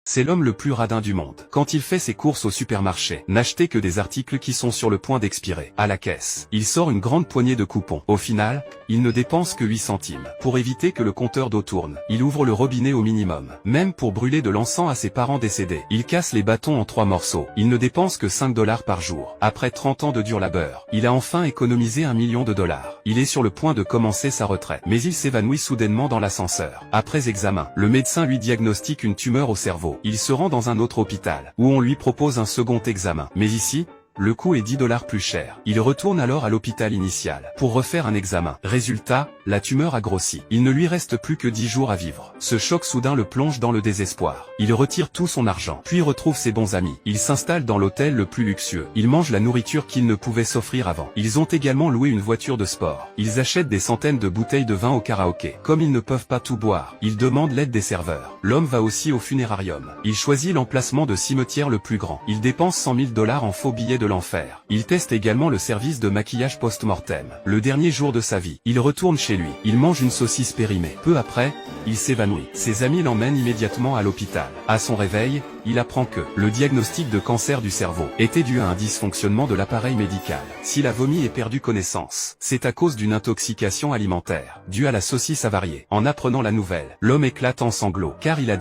C'est l'homme le plus radin du monde. Quand il fait ses courses au supermarché, n'achetez que des articles qui sont sur le point d'expirer. À la caisse, il sort une grande poignée de coupons. Au final, il ne dépense que 8 centimes. Pour éviter que le compteur d'eau tourne, il ouvre le robinet au minimum. Même pour brûler de l'encens à ses parents décédés, il casse les bâtons en 3 morceaux. Il ne dépense que 5 $ par jour. Après 30 ans de dur labeur, il a enfin économisé $1 million. Il est sur le point de commencer sa retraite. Mais il s'évanouit soudainement dans l'ascenseur. Après examen, le médecin lui diagnostique une tumeur au cerveau. Il se rend dans un autre hôpital, où on lui propose un second examen. Mais ici, le coût est 10 $ plus cher. Il retourne alors à l'hôpital initial, pour refaire un examen. Résultat, la tumeur a grossi. Il ne lui reste plus que 10 jours à vivre. Ce choc soudain le plonge dans le désespoir. Il retire tout son argent, puis retrouve ses bons amis. Il s'installe dans l'hôtel le plus luxueux. Il mange la nourriture qu'il ne pouvait s'offrir avant. Ils ont également loué une voiture de sport. Ils achètent des centaines de bouteilles de vin au karaoké. Comme ils ne peuvent pas tout boire, ils demandent l'aide des serveurs. L'homme va aussi au funérarium. Il choisit l'emplacement de cimetière le plus grand. Il dépense 100 000 $ en faux billets de l'enfer. Il teste également le service de maquillage post-mortem. Le dernier jour de sa vie, il retourne chez lui. Il mange une saucisse périmée. Peu après, il s'évanouit. Ses amis l'emmènent immédiatement à l'hôpital. À son réveil, il apprend que le diagnostic de cancer du cerveau était dû à un dysfonctionnement de l'appareil médical. S'il a vomi et perdu connaissance, c'est à cause d'une intoxication alimentaire, due à la saucisse avariée. En apprenant la nouvelle, l'homme éclate en sanglots, car il a